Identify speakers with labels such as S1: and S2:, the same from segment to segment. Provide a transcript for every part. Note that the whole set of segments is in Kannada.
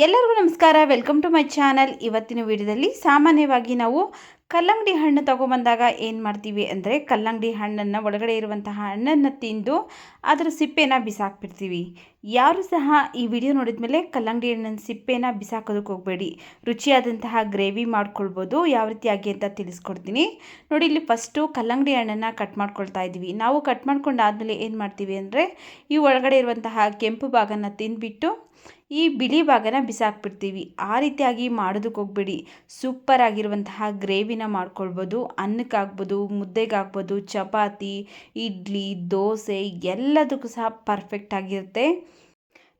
S1: ಎಲ್ಲರಿಗೂ ನಮಸ್ಕಾರ. Welcome to my channel. ಇವತ್ತಿನ ವಿಡಿಯೋದಲ್ಲಿ ಸಾಮಾನ್ಯವಾಗಿ ನಾವು ಕಲ್ಲಂಗಡಿ ಹಣ್ಣು ತಗೊಬಂದಾಗ ಏನು ಮಾಡ್ತೀವಿ ಅಂದರೆ ಕಲ್ಲಂಗಡಿ ಹಣ್ಣನ್ನು ಒಳಗಡೆ ಇರುವಂತಹ ಹಣ್ಣನ್ನು ತಿಂದು ಅದರ ಸಿಪ್ಪೆನ ಬಿಸಾಕ್ಬಿಡ್ತೀವಿ. ಯಾರು ಸಹ ಈ ವಿಡಿಯೋ ನೋಡಿದ ಮೇಲೆ ಕಲ್ಲಂಗಡಿ ಹಣ್ಣಿನ ಸಿಪ್ಪೆನ ಬಿಸಾಕೋದಕ್ಕೆ ಹೋಗಬೇಡಿ. ರುಚಿಯಾದಂತಹ ಗ್ರೇವಿ ಮಾಡ್ಕೊಳ್ಬೋದು. ಯಾವ ರೀತಿಯಾಗಿ ಅಂತ ತಿಳಿಸ್ಕೊಡ್ತೀನಿ ನೋಡಿ. ಇಲ್ಲಿ ಫಸ್ಟು ಕಲ್ಲಂಗಡಿ ಹಣ್ಣನ್ನು ಕಟ್ ಮಾಡ್ಕೊಳ್ತಾ ಇದ್ದೀವಿ. ನಾವು ಕಟ್ ಮಾಡ್ಕೊಂಡಾದಮೇಲೆ ಏನು ಮಾಡ್ತೀವಿ ಅಂದರೆ ಈ ಒಳಗಡೆ ಇರುವಂತಹ ಕೆಂಪು ಭಾಗನ ತಿಂದುಬಿಟ್ಟು ಈ ಬಿಳಿ ಭಾಗನ ಬಿಸಾಕ್ಬಿಡ್ತೀವಿ. ಆ ರೀತಿಯಾಗಿ ಮಾಡೋದಕ್ಕೆ ಹೋಗಬೇಡಿ. ಸೂಪರ್ ಆಗಿರುವಂತಹ ಗ್ರೇವಿನ ಮಾಡ್ಕೊಳ್ಬೋದು. ಅನ್ನಕ್ಕಾಗ್ಬೋದು, ಮುದ್ದೆಗಾಗ್ಬೋದು, ಚಪಾತಿ, ಇಡ್ಲಿ, ದೋಸೆ ಎಲ್ಲದಕ್ಕೂ ಸಹ ಪರ್ಫೆಕ್ಟ್ ಆಗಿರುತ್ತೆ.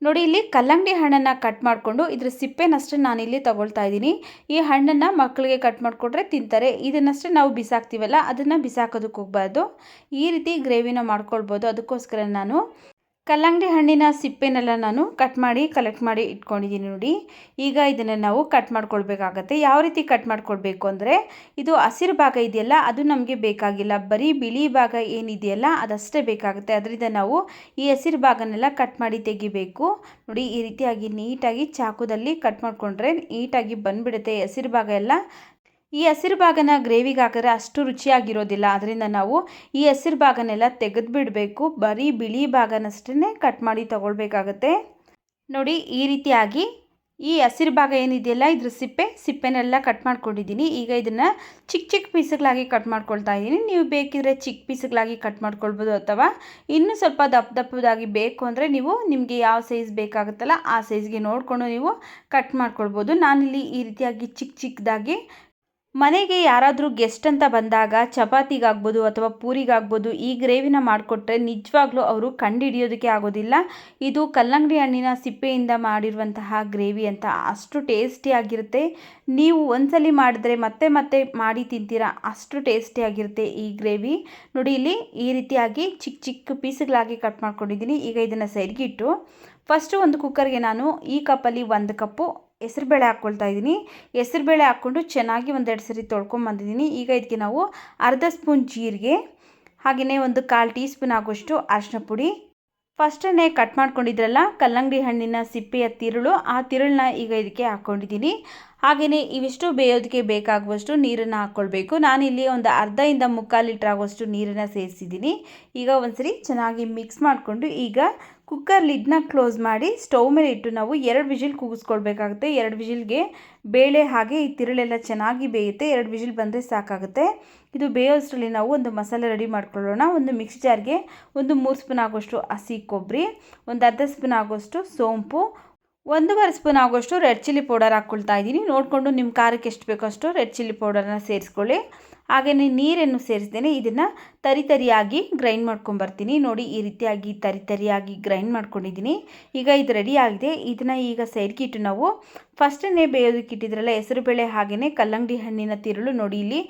S1: ನೋಡಿ, ಇಲ್ಲಿ ಕಲ್ಲಂಗಡಿ ಹಣ್ಣನ್ನು ಕಟ್ ಮಾಡಿಕೊಂಡು ಇದ್ರ ಸಿಪ್ಪೆನಷ್ಟೇ ನಾನಿಲ್ಲಿ ತಗೊಳ್ತಾ ಇದ್ದೀನಿ. ಈ ಹಣ್ಣನ್ನು ಮಕ್ಕಳಿಗೆ ಕಟ್ ಮಾಡಿಕೊಟ್ರೆ ತಿಂತಾರೆ. ಇದನ್ನಷ್ಟೇ ನಾವು ಬಿಸಾಕ್ತೀವಲ್ಲ, ಅದನ್ನು ಬಿಸಾಕೋದಕ್ಕೆ ಹೋಗಬಾರ್ದು. ಈ ರೀತಿ ಗ್ರೇವಿನ ಮಾಡ್ಕೊಳ್ಬೋದು. ಅದಕ್ಕೋಸ್ಕರ ನಾನು ಕಲ್ಲಂಗಡಿ ಹಣ್ಣಿನ ಸಿಪ್ಪೆನೆಲ್ಲ ನಾನು ಕಟ್ ಮಾಡಿ ಕಲೆಕ್ಟ್ ಮಾಡಿ ಇಟ್ಕೊಂಡಿದ್ದೀನಿ ನೋಡಿ. ಈಗ ಇದನ್ನು ನಾವು ಕಟ್ ಮಾಡ್ಕೊಳ್ಬೇಕಾಗತ್ತೆ. ಯಾವ ರೀತಿ ಕಟ್ ಮಾಡ್ಕೊಳ್ಬೇಕು ಅಂದರೆ ಇದು ಹಸಿರು ಭಾಗ ಇದೆಯಲ್ಲ, ಅದು ನಮಗೆ ಬೇಕಾಗಿಲ್ಲ. ಬರೀ ಬಿಳಿ ಭಾಗ ಏನಿದೆಯಲ್ಲ ಅದಷ್ಟೇ ಬೇಕಾಗುತ್ತೆ. ಅದರಿಂದ ನಾವು ಈ ಹಸಿರು ಭಾಗನೆಲ್ಲ ಕಟ್ ಮಾಡಿ ತೆಗಿಬೇಕು. ನೋಡಿ, ಈ ರೀತಿಯಾಗಿ ನೀಟಾಗಿ ಚಾಕುದಲ್ಲಿ ಕಟ್ ಮಾಡಿಕೊಂಡ್ರೆ ನೀಟಾಗಿ ಬಂದುಬಿಡುತ್ತೆ ಹಸಿರು ಭಾಗ ಎಲ್ಲ. ಈ ಹಸಿರು ಭಾಗನ ಗ್ರೇವಿಗೆ ಹಾಕಿದ್ರೆ ಅಷ್ಟು ರುಚಿಯಾಗಿರೋದಿಲ್ಲ. ಅದರಿಂದ ನಾವು ಈ ಹಸಿರು ಭಾಗನೆಲ್ಲ ತೆಗೆದು ಬಿಡಬೇಕು. ಬರೀ ಬಿಳಿ ಭಾಗನಷ್ಟೇ ಕಟ್ ಮಾಡಿ ತಗೊಳ್ಬೇಕಾಗತ್ತೆ. ನೋಡಿ, ಈ ರೀತಿಯಾಗಿ ಈ ಹಸಿರು ಭಾಗ ಏನಿದೆಯಲ್ಲ ಇದ್ರ ಸಿಪ್ಪೆನೆಲ್ಲ ಕಟ್ ಮಾಡ್ಕೊಂಡಿದ್ದೀನಿ. ಈಗ ಇದನ್ನು ಚಿಕ್ಕ ಚಿಕ್ಕ ಪೀಸ್ಗಳಾಗಿ ಕಟ್ ಮಾಡ್ಕೊಳ್ತಾ ಇದ್ದೀನಿ. ನೀವು ಬೇಕಿದ್ರೆ ಚಿಕ್ಕ ಪೀಸ್ಗಳಾಗಿ ಕಟ್ ಮಾಡ್ಕೊಳ್ಬೋದು, ಅಥವಾ ಇನ್ನೂ ಸ್ವಲ್ಪ ದಪ್ಪ ದಪ್ಪದಾಗಿ ಬೇಕು ಅಂದರೆ ನೀವು ನಿಮಗೆ ಯಾವ ಸೈಜ್ ಬೇಕಾಗುತ್ತಲ್ಲ ಆ ಸೈಜ್ಗೆ ನೋಡಿಕೊಂಡು ನೀವು ಕಟ್ ಮಾಡ್ಕೊಳ್ಬೋದು. ನಾನಿಲ್ಲಿ ಈ ರೀತಿಯಾಗಿ ಚಿಕ್ಕ ಚಿಕ್ಕದಾಗಿ ಮನೆಗೆ ಯಾರಾದರೂ ಗೆಸ್ಟ್ ಅಂತ ಬಂದಾಗ ಚಪಾತಿಗಾಗ್ಬೋದು ಅಥವಾ ಪೂರಿಗಾಗ್ಬೋದು ಈ ಗ್ರೇವಿನ ಮಾಡಿಕೊಟ್ರೆ ನಿಜವಾಗ್ಲೂ ಅವರು ಕಂಡುಹಿಡಿಯೋದಕ್ಕೆ ಆಗೋದಿಲ್ಲ. ಇದು ಕಲ್ಲಂಗಡಿ ಹಣ್ಣಿನ ಸಿಪ್ಪೆಯಿಂದ ಮಾಡಿರುವಂತಹ ಗ್ರೇವಿ ಅಂತ. ಅಷ್ಟು ಟೇಸ್ಟಿಯಾಗಿರುತ್ತೆ. ನೀವು ಒಂದ್ಸಲಿ ಮಾಡಿದ್ರೆ ಮತ್ತೆ ಮತ್ತೆ ಮಾಡಿ ತಿಂತೀರಾ, ಅಷ್ಟು ಟೇಸ್ಟಿಯಾಗಿರುತ್ತೆ ಈ ಗ್ರೇವಿ. ನೋಡಿ, ಇಲ್ಲಿ ಈ ರೀತಿಯಾಗಿ ಚಿಕ್ಕ ಚಿಕ್ಕ ಪೀಸ್ಗಳಾಗಿ ಕಟ್ ಮಾಡ್ಕೊಂಡಿದ್ದೀನಿ. ಈಗ ಇದನ್ನು ಸೈಡ್ಗಿಟ್ಟು ಫಸ್ಟು ಒಂದು ಕುಕ್ಕರ್ಗೆ ನಾನು ಈ ಕಪ್ಪಲ್ಲಿ 1 ಕಪ್ಪು ಹೆಸರುಬೇಳೆ ಹಾಕ್ಕೊಳ್ತಾ ಇದ್ದೀನಿ. ಹೆಸರುಬೇಳೆ ಹಾಕ್ಕೊಂಡು ಚೆನ್ನಾಗಿ 1-2 ಸರಿ ತೊಳ್ಕೊಂಬಂದಿದ್ದೀನಿ. ಈಗ ಇದಕ್ಕೆ ನಾವು ಅರ್ಧ ಸ್ಪೂನ್ ಜೀರಿಗೆ, ಹಾಗೆಯೇ 1/4 ಟೀ ಸ್ಪೂನ್ ಆಗೋಷ್ಟು ಅರಿಶಿನ ಪುಡಿ, ಫಸ್ಟನ್ನೇ ಕಟ್ ಮಾಡ್ಕೊಂಡಿದ್ರಲ್ಲ ಕಲ್ಲಂಗಡಿ ಹಣ್ಣಿನ ಸಿಪ್ಪೆಯ ತಿರುಳು, ಆ ತಿರುಳನ್ನ ಈಗ ಇದಕ್ಕೆ ಹಾಕ್ಕೊಂಡಿದ್ದೀನಿ. ಹಾಗೆಯೇ ಇವಿಷ್ಟು ಬೇಯೋದಕ್ಕೆ ಬೇಕಾಗುವಷ್ಟು ನೀರನ್ನು ಹಾಕ್ಕೊಳ್ಬೇಕು. ನಾನಿಲ್ಲಿ ಒಂದು ಅರ್ಧದಿಂದ 3/4 ಲೀಟ್ರ್ ಆಗುವಷ್ಟು ನೀರನ್ನು ಸೇರಿಸಿದ್ದೀನಿ. ಈಗ ಒಂದ್ಸರಿ ಚೆನ್ನಾಗಿ ಮಿಕ್ಸ್ ಮಾಡಿಕೊಂಡು ಈಗ ಕುಕ್ಕರ್ ಲಿಡ್ನ ಕ್ಲೋಸ್ ಮಾಡಿ ಸ್ಟವ್ ಮೇಲೆ ಇಟ್ಟು ನಾವು 2 ವಿಜಿಲ್ ಕೂಗಿಸ್ಕೊಳ್ಬೇಕಾಗುತ್ತೆ. 2 ವಿಜಿಲ್ಗೆ ಬೇಳೆ ಹಾಗೆ ಈ ತಿರುಳೆಲ್ಲ ಚೆನ್ನಾಗಿ ಬೇಯುತ್ತೆ. 2 ವಿಜಿಲ್ ಬಂದರೆ ಸಾಕಾಗುತ್ತೆ. ಇದು ಬೇಯೋಷ್ಟರಲ್ಲಿ ನಾವು ಒಂದು ಮಸಾಲೆ ರೆಡಿ ಮಾಡ್ಕೊಳ್ಳೋಣ. ಒಂದು ಮಿಕ್ಸಿ ಜಾರ್ಗೆ 3 ಸ್ಪೂನ್ ಆಗೋಷ್ಟು ಹಸಿ ಕೊಬ್ಬರಿ, ಅರ್ಧ ಸ್ಪೂನ್ ಆಗೋಷ್ಟು ಸೋಂಪು, 1.5 ಸ್ಪೂನ್ ಆಗೋಷ್ಟು ರೆಡ್ ಚಿಲ್ಲಿ ಪೌಡರ್ ಹಾಕ್ಕೊಳ್ತಾ ಇದ್ದೀನಿ. ನೋಡಿಕೊಂಡು ನಿಮ್ಮ ಖಾರಕ್ಕೆ ಎಷ್ಟು ಬೇಕೋ ಅಷ್ಟು ರೆಡ್ ಚಿಲ್ಲಿ ಪೌಡರ್ನ ಸೇರಿಸ್ಕೊಳ್ಳಿ. ಹಾಗೆಯೇ ನೀರನ್ನು ಸೇರಿಸ್ದೇನೆ ಇದನ್ನು ತರಿಯಾಗಿ ಗ್ರೈಂಡ್ ಮಾಡ್ಕೊಂಬರ್ತೀನಿ. ನೋಡಿ, ಈ ರೀತಿಯಾಗಿ ತರಿಯಾಗಿ ಗ್ರೈಂಡ್ ಮಾಡ್ಕೊಂಡಿದ್ದೀನಿ. ಈಗ ಇದು ರೆಡಿ ಆಗಿದೆ. ಇದನ್ನು ಈಗ ಸೈಡ್ಗಿಟ್ಟು ನಾವು ಫಸ್ಟನ್ನೇ ಬೇಯೋದಕ್ಕೆ ಇಟ್ಟಿದ್ರಲ್ಲ ಹೆಸರುಬೇಳೆ ಹಾಗೆಯೇ ಕಲ್ಲಂಗಡಿ ಹಣ್ಣಿನ ತಿರುಳು, ನೋಡಿ ಇಲ್ಲಿ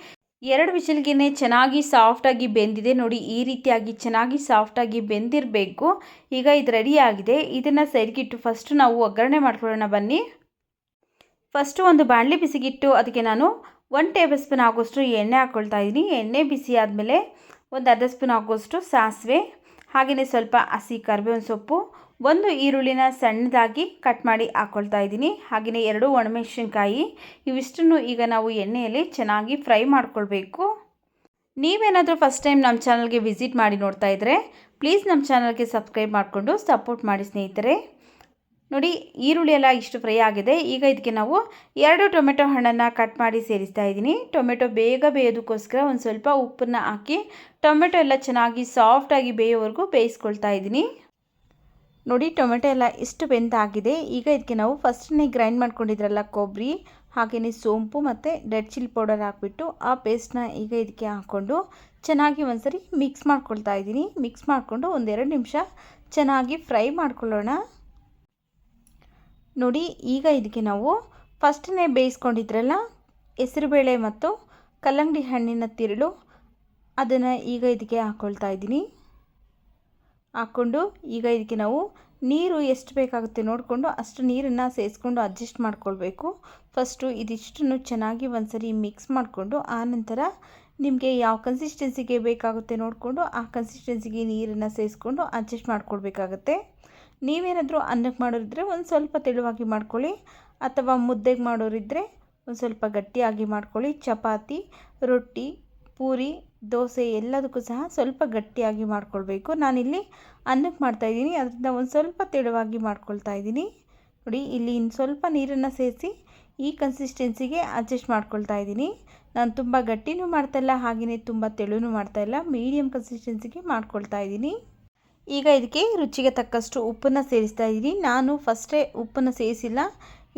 S1: 2 ವಿಜಿಲ್ಗೆ ಚೆನ್ನಾಗಿ ಸಾಫ್ಟಾಗಿ ಬೆಂದಿದೆ. ನೋಡಿ, ಈ ರೀತಿಯಾಗಿ ಚೆನ್ನಾಗಿ ಸಾಫ್ಟಾಗಿ ಬೆಂದಿರಬೇಕು. ಈಗ ಇದು ರೆಡಿ ಆಗಿದೆ. ಇದನ್ನು ಸೈಡ್ಗಿಟ್ಟು ಫಸ್ಟು ನಾವು ಒಗ್ಗರಣೆ ಮಾಡ್ಕೊಳ್ಳೋಣ ಬನ್ನಿ. ಫಸ್ಟು ಒಂದು ಬಾಣಲಿ ಬಿಸಿಗಿಟ್ಟು ಅದಕ್ಕೆ ನಾನು 1 ಟೇಬಲ್ ಸ್ಪೂನ್ ಆಗೋಷ್ಟು ಎಣ್ಣೆ ಹಾಕ್ಕೊಳ್ತಾ ಇದ್ದೀನಿ. ಎಣ್ಣೆ ಬಿಸಿ ಆದಮೇಲೆ ಅರ್ಧ ಸ್ಪೂನ್ ಆಗೋಷ್ಟು ಸಾಸಿವೆ, ಹಾಗೆಯೇ ಸ್ವಲ್ಪ ಹಸಿ ಕರಿಬೇವಿನ ಸೊಪ್ಪು, 1 ಈರುಳ್ಳಿನ ಸಣ್ಣದಾಗಿ ಕಟ್ ಮಾಡಿ ಹಾಕ್ಕೊಳ್ತಾ ಇದ್ದೀನಿ. ಹಾಗೆಯೇ 2 ಒಣಮೆಣಸಿನ್ಕಾಯಿ. ಇವಿಷ್ಟನ್ನು ಈಗ ನಾವು ಎಣ್ಣೆಯಲ್ಲಿ ಚೆನ್ನಾಗಿ ಫ್ರೈ ಮಾಡ್ಕೊಳ್ಬೇಕು. ನೀವೇನಾದರೂ ಫಸ್ಟ್ ಟೈಮ್ ನಮ್ಮ ಚಾನಲ್ಗೆ ವಿಸಿಟ್ ಮಾಡಿ ನೋಡ್ತಾ ಇದ್ದರೆ ಪ್ಲೀಸ್ ನಮ್ಮ ಚಾನಲ್ಗೆ ಸಬ್ಸ್ಕ್ರೈಬ್ ಮಾಡಿಕೊಂಡು ಸಪೋರ್ಟ್ ಮಾಡಿ ಸ್ನೇಹಿತರೆ. ನೋಡಿ, ಈರುಳ್ಳಿ ಎಲ್ಲ ಇಷ್ಟು ಫ್ರೈ ಆಗಿದೆ. ಈಗ ಇದಕ್ಕೆ ನಾವು 2 ಟೊಮೆಟೊ ಹಣ್ಣನ್ನು ಕಟ್ ಮಾಡಿ ಸೇರಿಸ್ತಾ ಇದ್ದೀನಿ. ಟೊಮೆಟೊ ಬೇಗ ಬೇಯೋದಕ್ಕೋಸ್ಕರ ಒಂದು ಸ್ವಲ್ಪ ಉಪ್ಪನ್ನು ಹಾಕಿ ಟೊಮೆಟೊ ಎಲ್ಲ ಚೆನ್ನಾಗಿ ಸಾಫ್ಟಾಗಿ ಬೇಯೋವರೆಗೂ ಬೇಯಿಸ್ಕೊಳ್ತಾ ಇದ್ದೀನಿ. ನೋಡಿ, ಟೊಮೆಟೊ ಎಲ್ಲ ಇಷ್ಟು ಬೆಂದಾಗಿದೆ. ಈಗ ಇದಕ್ಕೆ ನಾವು ಫಸ್ಟನ್ನೇ ಗ್ರೈಂಡ್ ಮಾಡ್ಕೊಂಡಿದ್ರಲ್ಲ ಕೊಬ್ಬರಿ, ಹಾಗೆಯೇ ಸೋಂಪು ಮತ್ತು ರೆಡ್ ಚಿಲ್ಲಿ ಪೌಡರ್ ಹಾಕ್ಬಿಟ್ಟು ಆ ಪೇಸ್ಟ್ನ ಈಗ ಇದಕ್ಕೆ ಹಾಕ್ಕೊಂಡು ಚೆನ್ನಾಗಿ ಒಂದ್ಸರಿ ಮಿಕ್ಸ್ ಮಾಡ್ಕೊಳ್ತಾ ಇದ್ದೀನಿ. ಮಿಕ್ಸ್ ಮಾಡಿಕೊಂಡು 1-2 ನಿಮಿಷ ಚೆನ್ನಾಗಿ ಫ್ರೈ ಮಾಡ್ಕೊಳ್ಳೋಣ. ನೋಡಿ, ಈಗ ಇದಕ್ಕೆ ನಾವು ಫಸ್ಟನ್ನೇ ಬೇಯಿಸ್ಕೊಂಡಿದ್ರಲ್ಲ ಹೆಸರುಬೇಳೆ ಮತ್ತು ಕಲ್ಲಂಗಡಿ ಹಣ್ಣಿನ ತಿರುಳು, ಅದನ್ನು ಈಗ ಇದಕ್ಕೆ ಹಾಕ್ಕೊಳ್ತಾ ಇದ್ದೀನಿ. ಹಾಕ್ಕೊಂಡು ಈಗ ಇದಕ್ಕೆ ನಾವು ನೀರು ಎಷ್ಟು ಬೇಕಾಗುತ್ತೆ ನೋಡಿಕೊಂಡು ಅಷ್ಟು ನೀರನ್ನು ಸೇರಿಸ್ಕೊಂಡು ಅಡ್ಜಸ್ಟ್ ಮಾಡ್ಕೊಳ್ಬೇಕು. ಫಸ್ಟು ಇದಿಷ್ಟನ್ನು ಚೆನ್ನಾಗಿ ಒಂದ್ಸರಿ ಮಿಕ್ಸ್ ಮಾಡಿಕೊಂಡು ಆನಂತರ ನಿಮಗೆ ಯಾವ ಕನ್ಸಿಸ್ಟೆನ್ಸಿಗೆ ಬೇಕಾಗುತ್ತೆ ನೋಡಿಕೊಂಡು ಆ ಕನ್ಸಿಸ್ಟೆನ್ಸಿಗೆ ನೀರನ್ನು ಸೇರಿಸ್ಕೊಂಡು ಅಡ್ಜಸ್ಟ್ ಮಾಡ್ಕೊಳ್ಬೇಕಾಗತ್ತೆ. ನೀವೇನಾದರೂ ಅನ್ನಕ್ಕೆ ಮಾಡೋರಿದ್ದರೆ ಒಂದು ಸ್ವಲ್ಪ ತೆಳುವಾಗಿ ಮಾಡ್ಕೊಳ್ಳಿ, ಅಥವಾ ಮುದ್ದೆಗೆ ಮಾಡೋರಿದ್ದರೆ ಒಂದು ಸ್ವಲ್ಪ ಗಟ್ಟಿಯಾಗಿ ಮಾಡ್ಕೊಳ್ಳಿ. ಚಪಾತಿ, ರೊಟ್ಟಿ, ಪೂರಿ, ದೋಸೆ ಎಲ್ಲದಕ್ಕೂ ಸಹ ಸ್ವಲ್ಪ ಗಟ್ಟಿಯಾಗಿ ಮಾಡ್ಕೊಳ್ಬೇಕು. ನಾನಿಲ್ಲಿ ಅನ್ನಕ್ಕೆ ಮಾಡ್ತಾಯಿದ್ದೀನಿ, ಅದರಿಂದ ಒಂದು ಸ್ವಲ್ಪ ತೆಳುವಾಗಿ ಮಾಡ್ಕೊಳ್ತಾ ಇದ್ದೀನಿ. ನೋಡಿ, ಇಲ್ಲಿ ಇನ್ನು ಸ್ವಲ್ಪ ನೀರನ್ನು ಸೇರಿಸಿ ಈ ಕನ್ಸಿಸ್ಟೆನ್ಸಿಗೆ ಅಡ್ಜಸ್ಟ್ ಮಾಡ್ಕೊಳ್ತಾ ಇದ್ದೀನಿ. ನಾನು ತುಂಬ ಗಟ್ಟಿನೂ ಮಾಡ್ತಾಯಿಲ್ಲ, ಹಾಗೆಯೇ ತುಂಬ ತೆಳುನೂ ಮಾಡ್ತಾಯಿಲ್ಲ, ಮೀಡಿಯಮ್ ಕನ್ಸಿಸ್ಟೆನ್ಸಿಗೆ ಮಾಡ್ಕೊಳ್ತಾ ಇದ್ದೀನಿ. ಈಗ ಇದಕ್ಕೆ ರುಚಿಗೆ ತಕ್ಕಷ್ಟು ಉಪ್ಪನ್ನು ಸೇರಿಸ್ತಾ ಇದ್ದೀನಿ. ನಾನು ಫಸ್ಟೇ ಉಪ್ಪನ್ನು ಸೇರಿಸಿಲ್ಲ,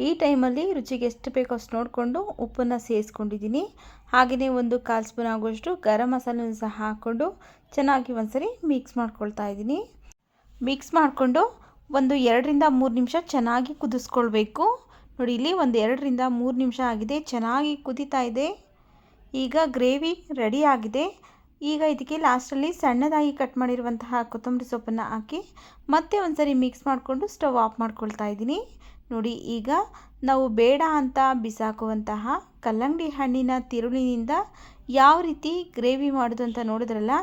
S1: ಈ ಟೈಮಲ್ಲಿ ರುಚಿಗೆ ಎಷ್ಟು ಬೇಕೋ ಅಷ್ಟು ನೋಡಿಕೊಂಡು ಉಪ್ಪನ್ನು ಸೇರಿಸ್ಕೊಂಡಿದ್ದೀನಿ. ಹಾಗೆಯೇ ಒಂದು 1/4 ಸ್ಪೂನ್ ಆಗುವಷ್ಟು ಗರಂ ಮಸಾಲೆನೂ ಸಹ ಹಾಕ್ಕೊಂಡು ಚೆನ್ನಾಗಿ ಒಂದ್ಸರಿ ಮಿಕ್ಸ್ ಮಾಡ್ಕೊಳ್ತಾ ಇದ್ದೀನಿ. ಮಿಕ್ಸ್ ಮಾಡಿಕೊಂಡು ಒಂದು 2ರಿಂದ 3 ನಿಮಿಷ ಚೆನ್ನಾಗಿ ಕುದಿಸ್ಕೊಳ್ಬೇಕು. ನೋಡಿ, ಇಲ್ಲಿ ಒಂದು 2ರಿಂದ 3 ನಿಮಿಷ ಆಗಿದೆ, ಚೆನ್ನಾಗಿ ಕುದೀತಾ ಇದೆ. ಈಗ ಗ್ರೇವಿ ರೆಡಿ ಆಗಿದೆ. ಈಗ ಇದಕ್ಕೆ ಲಾಸ್ಟಲ್ಲಿ ಸಣ್ಣದಾಗಿ ಕಟ್ ಮಾಡಿರುವಂತಹ ಕೊತ್ತಂಬರಿ ಸೊಪ್ಪನ್ನು ಹಾಕಿ ಮತ್ತೆ ಒಂದ್ಸರಿ ಮಿಕ್ಸ್ ಮಾಡಿಕೊಂಡು ಸ್ಟವ್ ಆಫ್ ಮಾಡ್ಕೊಳ್ತಾ ಇದ್ದೀನಿ. ನೋಡಿ, ಈಗ ನಾವು ಬೇಡ ಅಂತ ಬಿಸಾಕುವಂತಹ ಕಲ್ಲಂಗಡಿ ಹಣ್ಣಿನ ತಿರುಳಿನಿಂದ ಯಾವ ರೀತಿ ಗ್ರೇವಿ ಮಾಡೋದು ಅಂತ ನೋಡಿದ್ರಲ್ಲ.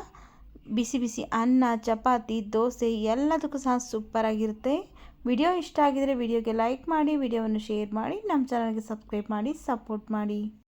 S1: ಬಿಸಿ ಬಿಸಿ ಅನ್ನ, ಚಪಾತಿ, ದೋಸೆ ಎಲ್ಲದಕ್ಕೂ ಸಹ ಸೂಪರಾಗಿರುತ್ತೆ. ವಿಡಿಯೋ ಇಷ್ಟ ಆಗಿದರೆ ವಿಡಿಯೋಗೆ ಲೈಕ್ ಮಾಡಿ, ವಿಡಿಯೋವನ್ನು ಶೇರ್ ಮಾಡಿ, ನಮ್ಮ ಚಾನಲ್ಗೆ ಸಬ್ಸ್ಕ್ರೈಬ್ ಮಾಡಿ ಸಪೋರ್ಟ್ ಮಾಡಿ.